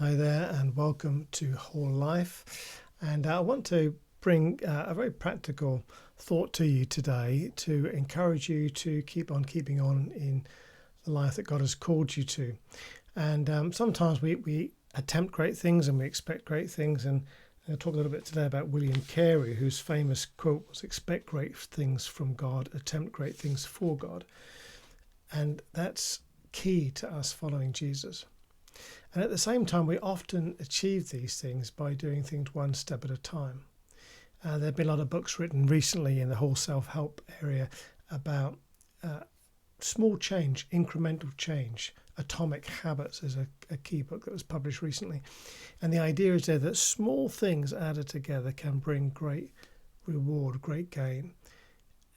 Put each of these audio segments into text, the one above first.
Hi there, and welcome to Whole Life. And I want to bring a very practical thought to you today to encourage you to keep on keeping on in the life that God has called you to. And sometimes we attempt great things and we expect great things. And I'll talk a little bit today about William Carey, whose famous quote was, "Expect great things from God, attempt great things for God." And that's key to us following Jesus. And at the same time, we often achieve these things by doing things one step at a time. There have been a lot of books written recently in the whole self-help area about small change, incremental change. Atomic Habits is a key book that was published recently. And the idea is there that small things added together can bring great reward, great gain.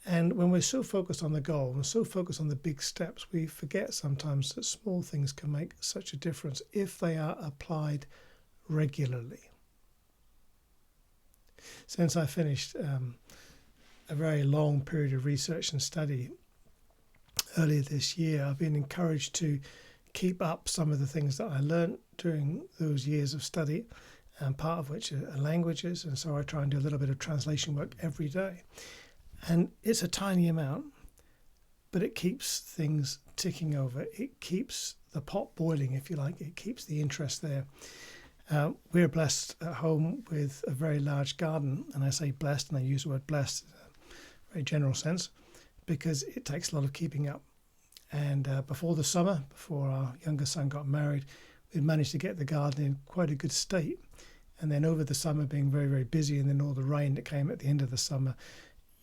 And when we're so focused on the goal and so focused on the big steps, we forget sometimes that small things can make such a difference if they are applied regularly. Since I finished a very long period of research and study earlier this year, I've been encouraged to keep up some of the things that I learned during those years of study, and part of which are languages. And so I try and do a little bit of translation work every day. And it's a tiny amount, but it keeps things ticking over. It keeps the pot boiling, if you like. It keeps the interest there. We're blessed at home with a very large garden. And I say blessed, and I use the word blessed in a very general sense, because it takes a lot of keeping up. And before the summer, before our younger son got married, we managed to get the garden in quite a good state. And then over the summer, being very, very busy, and then all the rain that came at the end of the summer,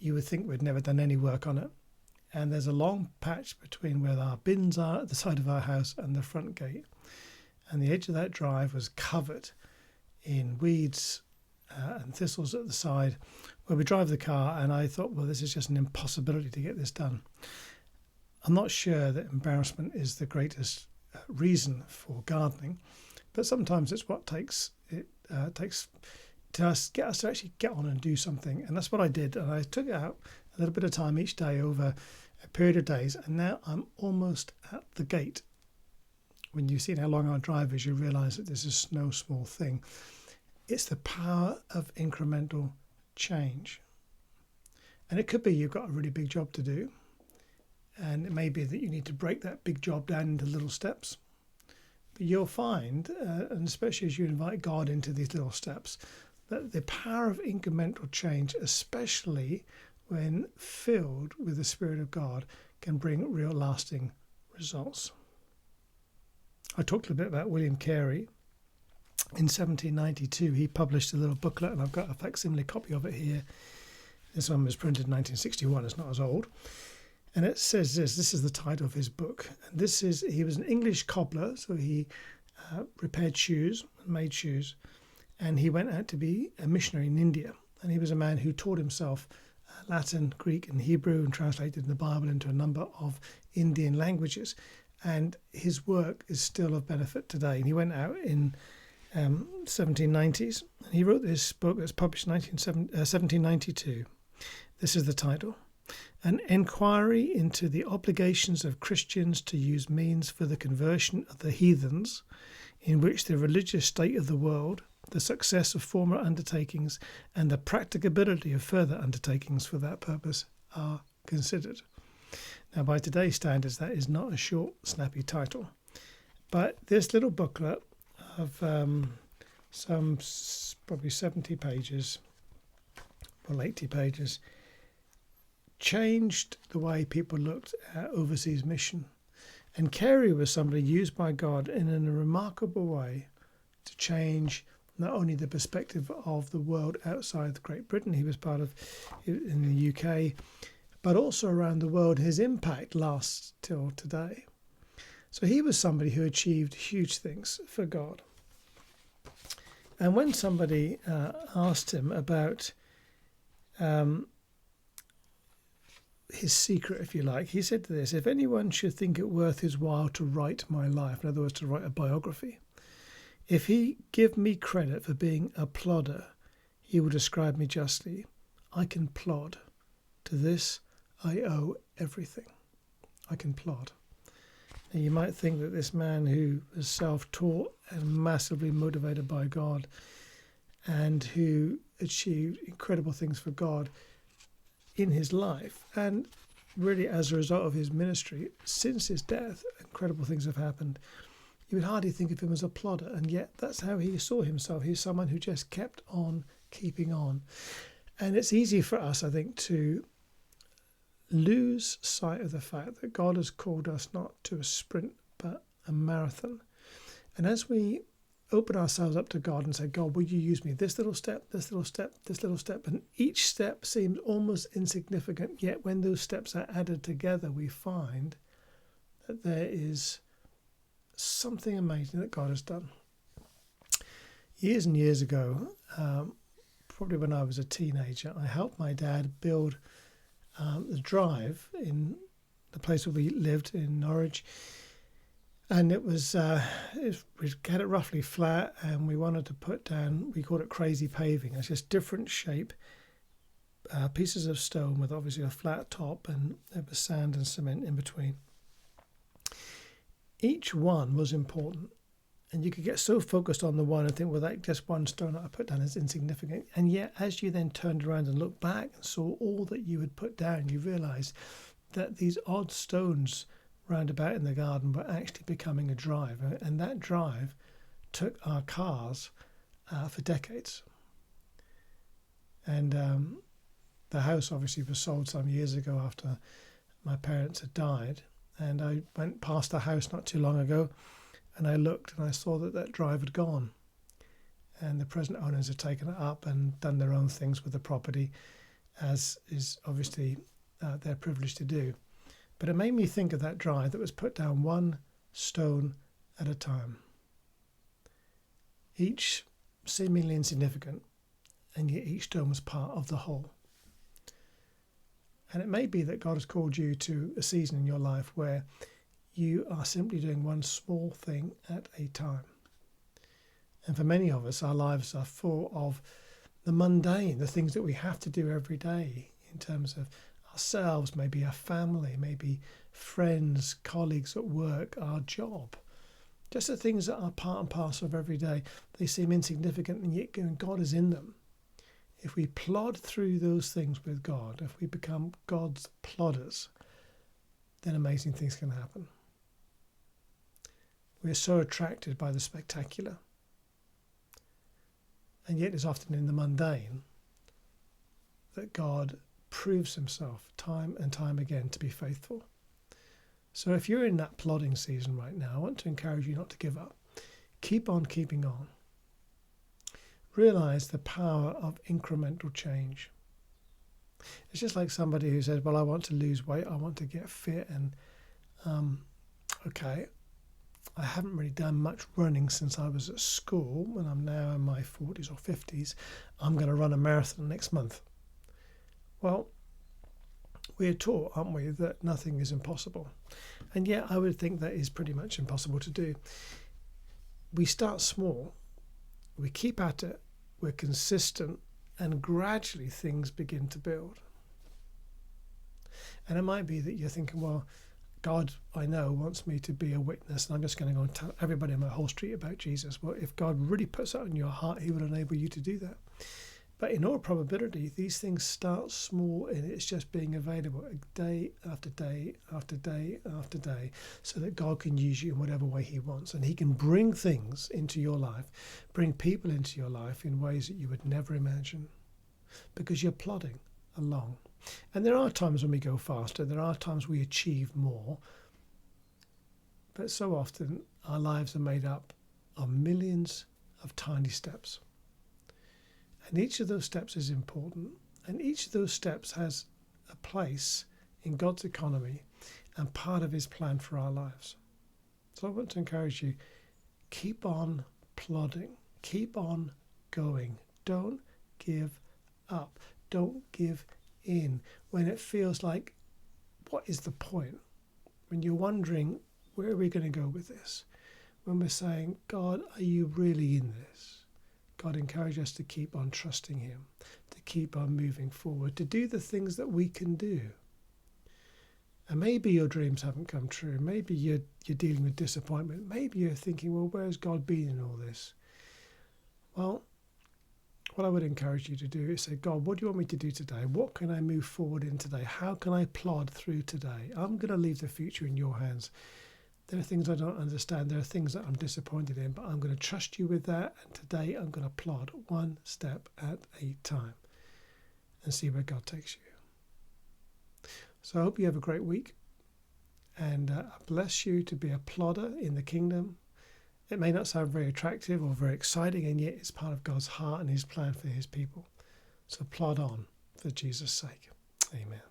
you would think we'd never done any work on it. And there's a long patch between where our bins are at the side of our house and the front gate. And the edge of that drive was covered in weeds and thistles at the side where we drive the car. And I thought, well, this is just an impossibility to get this done. I'm not sure that embarrassment is the greatest reason for gardening, but sometimes it's what takes to get us to actually get on and do something. And that's what I did. And I took out a little bit of time each day over a period of days. And now I'm almost at the gate. When you've seen how long our drive is, you realise that this is no small thing. It's the power of incremental change. And it could be you've got a really big job to do. And it may be that you need to break that big job down into little steps. But you'll find, and especially as you invite God into these little steps, that the power of incremental change, especially when filled with the Spirit of God, can bring real lasting results. I talked a little bit about William Carey. In 1792, he published a little booklet, and I've got a facsimile copy of it here. This one was printed in 1961, it's not as old. And it says this is the title of his book. And he was an English cobbler, so he repaired shoes and made shoes. And he went out to be a missionary in India. And he was a man who taught himself Latin, Greek, and Hebrew, and translated the Bible into a number of Indian languages. And his work is still of benefit today. And he went out in 1790s. And he wrote this book that's published in 1792. This is the title: An Enquiry into the Obligations of Christians to Use Means for the Conversion of the Heathens, in which the religious state of the world, the success of former undertakings, and the practicability of further undertakings for that purpose are considered. Now, by today's standards, that is not a short, snappy title. But this little booklet of some probably 70 pages, or 80 pages, changed the way people looked at overseas mission. And Carey was somebody used by God in a remarkable way to change not only the perspective of the world outside Great Britain, he was part of in the UK, but also around the world. His impact lasts till today. So he was somebody who achieved huge things for God. And when somebody asked him about his secret, if you like, he said to this: "If anyone should think it worth his while to write my life," in other words, to write a biography, "if he give me credit for being a plodder, he will describe me justly. I can plod. To this I owe everything." I can plod. And you might think that this man who was self-taught and massively motivated by God and who achieved incredible things for God in his life, and really as a result of his ministry, since his death, incredible things have happened. You would hardly think of him as a plodder, and yet that's how he saw himself. He's someone who just kept on keeping on. And it's easy for us, I think, to lose sight of the fact that God has called us not to a sprint, but a marathon. And as we open ourselves up to God and say, God, will you use me? This little step, this little step, this little step. And each step seems almost insignificant. Yet when those steps are added together, we find that there is something amazing that God has done. Years and years ago, probably when I was a teenager, I helped my dad build the drive in the place where we lived in Norwich. And it was, we had it roughly flat, and we wanted to put down, we called it crazy paving. It's just different shape, pieces of stone with obviously a flat top, and there was sand and cement in between. Each one was important, and you could get so focused on the one and think, well, that just one stone that I put down is insignificant. And yet, as you then turned around and looked back and saw all that you had put down, you realised that these odd stones round about in the garden were actually becoming a drive, and that drive took our cars for decades. And the house obviously was sold some years ago after my parents had died, and I went past the house not too long ago, and I looked and I saw that that drive had gone, and the present owners had taken it up and done their own things with the property, as is obviously their privilege to do. But it made me think of that drive that was put down one stone at a time, each seemingly insignificant, and yet each stone was part of the whole. And it may be that God has called you to a season in your life where you are simply doing one small thing at a time. And for many of us, our lives are full of the mundane, the things that we have to do every day in terms of ourselves, maybe our family, maybe friends, colleagues at work, our job. Just the things that are part and parcel of every day. They seem insignificant, and yet God is in them. If we plod through those things with God, if we become God's plodders, then amazing things can happen. We're so attracted by the spectacular. And yet it's often in the mundane that God proves himself time and time again to be faithful. So if you're in that plodding season right now, I want to encourage you not to give up. Keep on keeping on. Realize the power of incremental change. It's just like somebody who says, well, I want to lose weight, I want to get fit, and okay, I haven't really done much running since I was at school, and I'm now in my 40s or 50s. I'm going to run a marathon next month. Well, we're taught, aren't we, that nothing is impossible. And yet I would think that is pretty much impossible to do. We start small, we keep at it, we're consistent, and gradually things begin to build. And it might be that you're thinking, well, God, I know, wants me to be a witness, and I'm just going to go and tell everybody on my whole street about Jesus. Well, if God really puts that on your heart, he will enable you to do that. But in all probability, these things start small, and it's just being available day after day after day after day, so that God can use you in whatever way he wants. And he can bring things into your life, bring people into your life in ways that you would never imagine, because you're plodding along. And there are times when we go faster, there are times we achieve more, but so often our lives are made up of millions of tiny steps. And each of those steps is important, and each of those steps has a place in God's economy and part of his plan for our lives. So I want to encourage you, keep on plodding, keep on going. Don't give up. Don't give in when it feels like, what is the point? When you're wondering, where are we going to go with this? When we're saying, God, are you really in this? God encourages us to keep on trusting him, to keep on moving forward, to do the things that we can do. And maybe your dreams haven't come true. Maybe you're dealing with disappointment. Maybe you're thinking, well, where's God been in all this? Well, what I would encourage you to do is say, God, what do you want me to do today? What can I move forward in today? How can I plod through today? I'm going to leave the future in your hands. There are things I don't understand. There are things that I'm disappointed in, but I'm going to trust you with that. And today I'm going to plod one step at a time and see where God takes you. So I hope you have a great week, and I bless you to be a plodder in the kingdom. It may not sound very attractive or very exciting, and yet it's part of God's heart and his plan for his people. So plod on for Jesus' sake. Amen.